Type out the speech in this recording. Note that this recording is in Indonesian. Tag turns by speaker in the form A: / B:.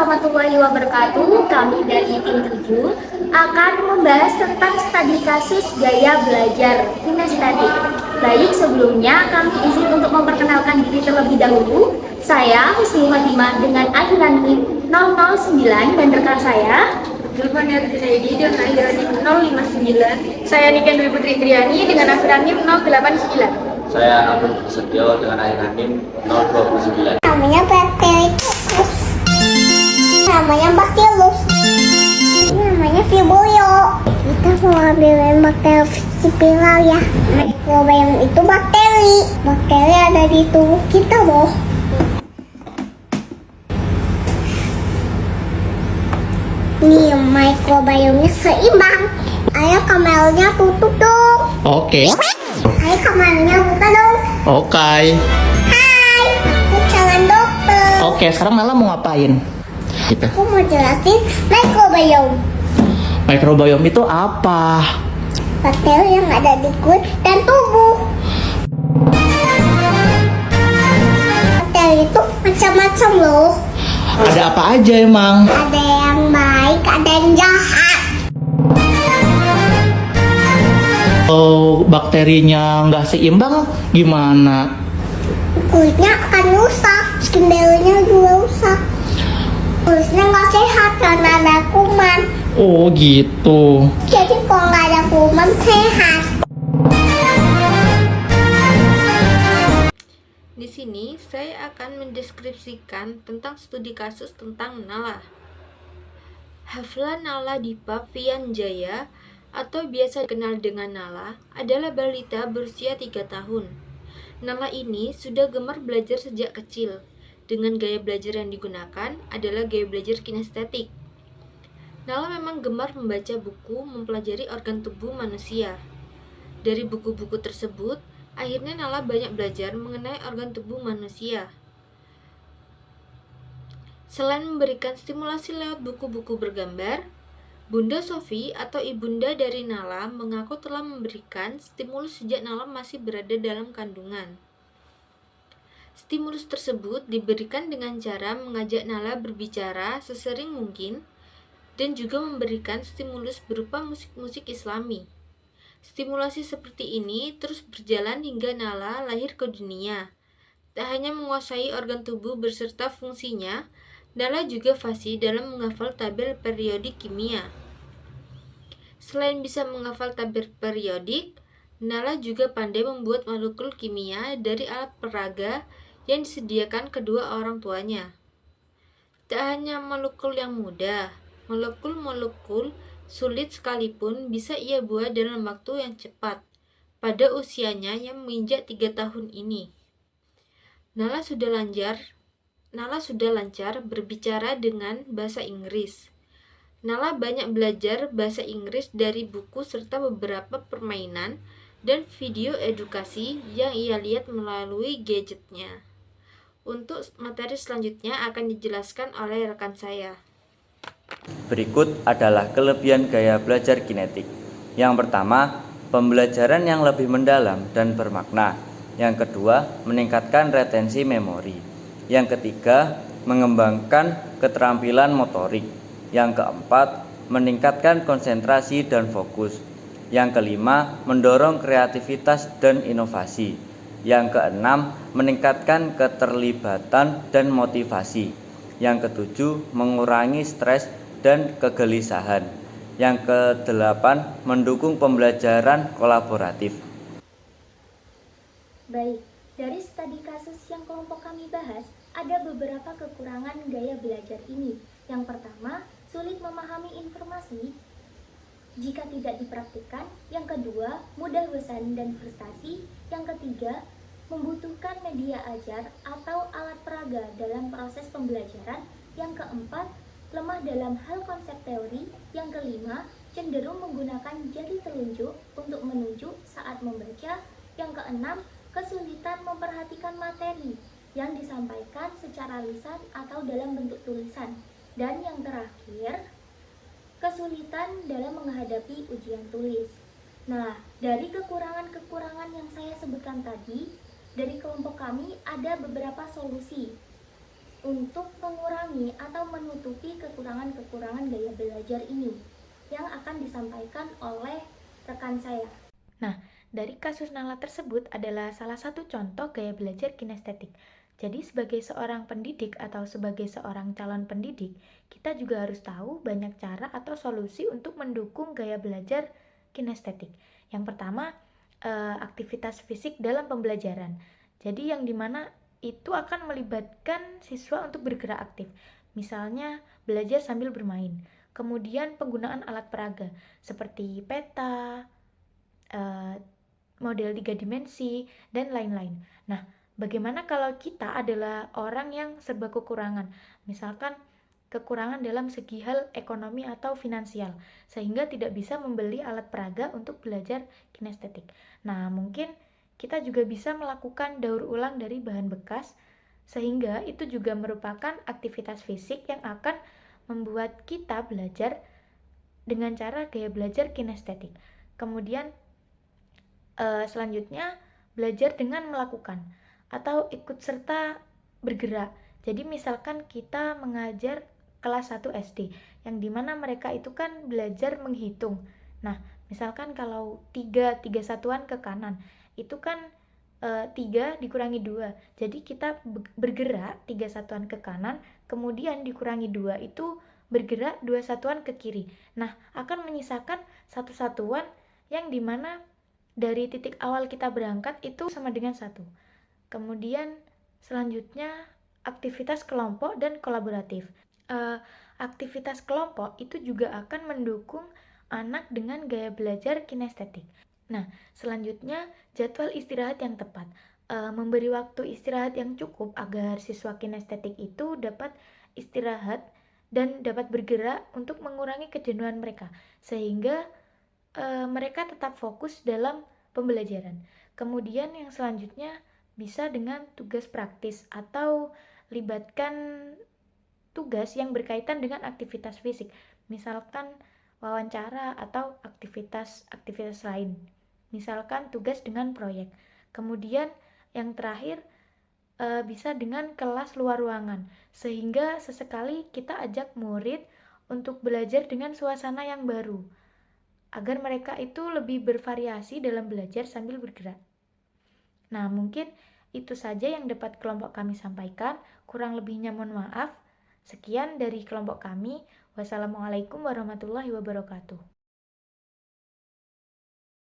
A: warahmatullahi wabarakatuh. Kami dari tim 7 akan membahas tentang studi kasus gaya belajar kinestetik. Baik, sebelumnya kami izin untuk memperkenalkan diri terlebih dahulu. Saya Husni Fatimah dengan akhiran NIM 009 dan rekan saya
B: Zulfania Zunaidi dengan akhiran NIM 059. Saya Niken Dwi Putri Triani dengan akhiran NIM 089.
C: Saya Abdul Setio dengan akhiran NIM 029.
D: Namanya Bacterius. Namanya Bacillus. Namanya Vibrio. Kita mau ambilin bakteri viral ya. Microbiome itu bakteri. Bakteri ada di tubuh kita loh. Nih, microbiome-nya seimbang. Ayo kameranya tutup dong.
E: Oke.
D: Ayo kameranya buka dong.
E: Oke.
D: Hai, aku calon dokter.
E: Oke, sekarang Nala mau ngapain? Gitu.
D: Aku mau jelasin microbiome.
E: Microbiome itu apa?
D: Bakteri yang ada di kulit dan tubuh. Bakteri itu macam-macam loh.
E: Ada apa aja emang?
D: Ada yang baik, ada yang jahat.
E: Kalau bakterinya nggak seimbang, gimana?
D: Kulitnya akan rusak, skin barrier-nya juga rusak. Kulitnya nggak sehat karena ada kuman.
E: Oh gitu.
D: Jadi kalau nggak ada kuman sehat.
B: Di sini saya akan mendeskripsikan tentang studi kasus tentang Nala. Hafla Nala Dipa Vianjaya atau biasa dikenal dengan Nala adalah balita berusia 3 tahun. Nala ini sudah gemar belajar sejak kecil. Dengan gaya belajar yang digunakan adalah gaya belajar kinestetik. Nala memang gemar membaca buku mempelajari organ tubuh manusia. Dari buku-buku tersebut, akhirnya Nala banyak belajar mengenai organ tubuh manusia. Selain memberikan stimulasi lewat buku-buku bergambar, Bunda Sofi atau ibunda dari Nala mengaku telah memberikan stimulus sejak Nala masih berada dalam kandungan. Stimulus tersebut diberikan dengan cara mengajak Nala berbicara sesering mungkin dan juga memberikan stimulus berupa musik-musik Islami. Stimulasi seperti ini terus berjalan hingga Nala lahir ke dunia. Tak hanya menguasai organ tubuh beserta fungsinya, Nala juga fasih dalam menghafal tabel periodik kimia. Selain bisa menghafal tabel periodik, Nala juga pandai membuat molekul kimia dari alat peraga yang disediakan kedua orang tuanya. Tak hanya molekul yang mudah, molekul-molekul sulit sekalipun bisa ia buat dalam waktu yang cepat pada usianya yang menginjak 3 tahun ini. Nala sudah lancar berbicara dengan bahasa Inggris. Nala banyak belajar bahasa Inggris dari buku serta beberapa permainan dan video edukasi yang ia lihat melalui gadgetnya. Untuk materi selanjutnya akan dijelaskan oleh rekan saya.
C: Berikut adalah kelebihan gaya belajar kinetik. Yang pertama, pembelajaran yang lebih mendalam dan bermakna. Yang kedua, meningkatkan retensi memori. Yang ketiga, mengembangkan keterampilan motorik. Yang keempat, meningkatkan konsentrasi dan fokus. Yang kelima, mendorong kreativitas dan inovasi. Yang keenam, meningkatkan keterlibatan dan motivasi. Yang ketujuh, mengurangi stres dan kegelisahan. Yang kedelapan, mendukung pembelajaran kolaboratif.
A: Baik, dari studi kasus yang kelompok kami bahas, ada beberapa kekurangan gaya belajar ini. Yang pertama, sulit memahami informasi jika tidak dipraktikkan. Yang kedua, mudah bosan dan frustasi. Yang ketiga, membutuhkan media ajar atau alat peraga dalam proses pembelajaran. Yang keempat, lemah dalam hal konsep teori. Yang kelima, cenderung menggunakan jari telunjuk untuk menunjuk saat membaca. Yang keenam, kesulitan memperhatikan materi yang disampaikan secara lisan atau dalam bentuk tulisan. Dan yang terakhir, kesulitan dalam menghadapi ujian tulis. Nah, dari kekurangan-kekurangan yang saya sebutkan tadi, dari kelompok kami ada beberapa solusi. untuk mengurangi atau menutupi kekurangan-kekurangan gaya belajar ini yang akan disampaikan oleh rekan saya.
F: Nah, dari kasus Nala tersebut adalah salah satu contoh gaya belajar kinestetik. Jadi sebagai seorang pendidik atau sebagai seorang calon pendidik, kita juga harus tahu banyak cara atau solusi untuk mendukung gaya belajar kinestetik. Yang pertama, aktivitas fisik dalam pembelajaran. Jadi yang dimana itu akan melibatkan siswa untuk bergerak aktif. Misalnya belajar sambil bermain. Kemudian penggunaan alat peraga seperti peta, model 3 dimensi, dan lain-lain. Nah, bagaimana kalau kita adalah orang yang serba kekurangan? Misalkan kekurangan dalam segi hal ekonomi atau finansial, sehingga tidak bisa membeli alat peraga untuk belajar kinestetik. Nah, mungkin kita juga bisa melakukan daur ulang dari bahan bekas, sehingga itu juga merupakan aktivitas fisik yang akan membuat kita belajar dengan cara gaya belajar kinestetik. Kemudian selanjutnya belajar dengan melakukan atau ikut serta bergerak. Jadi misalkan kita mengajar kelas 1 SD yang dimana mereka itu kan belajar menghitung. Nah, misalkan kalau 3 satuan ke kanan itu kan 3 dikurangi 2. Jadi kita bergerak 3 satuan ke kanan, kemudian dikurangi 2 itu bergerak 2 satuan ke kiri. Nah, akan menyisakan 1 satuan yang dimana dari titik awal kita berangkat itu sama dengan 1. Kemudian selanjutnya aktivitas kelompok dan kolaboratif. Aktivitas kelompok itu juga akan mendukung anak dengan gaya belajar kinestetik. Nah, selanjutnya jadwal istirahat yang tepat. Memberi waktu istirahat yang cukup agar siswa kinestetik itu dapat istirahat dan dapat bergerak untuk mengurangi kejenuhan mereka, sehingga mereka tetap fokus dalam pembelajaran. Kemudian yang selanjutnya bisa dengan tugas praktis atau libatkan tugas yang berkaitan dengan aktivitas fisik, misalkan wawancara atau aktivitas lain, misalkan tugas dengan proyek. Kemudian yang terakhir bisa dengan kelas luar ruangan, sehingga sesekali kita ajak murid untuk belajar dengan suasana yang baru, agar mereka itu lebih bervariasi dalam belajar sambil bergerak. Nah, mungkin itu saja yang dapat kelompok kami sampaikan. Kurang lebihnya mohon maaf. Sekian dari kelompok kami. Wassalamualaikum warahmatullahi wabarakatuh.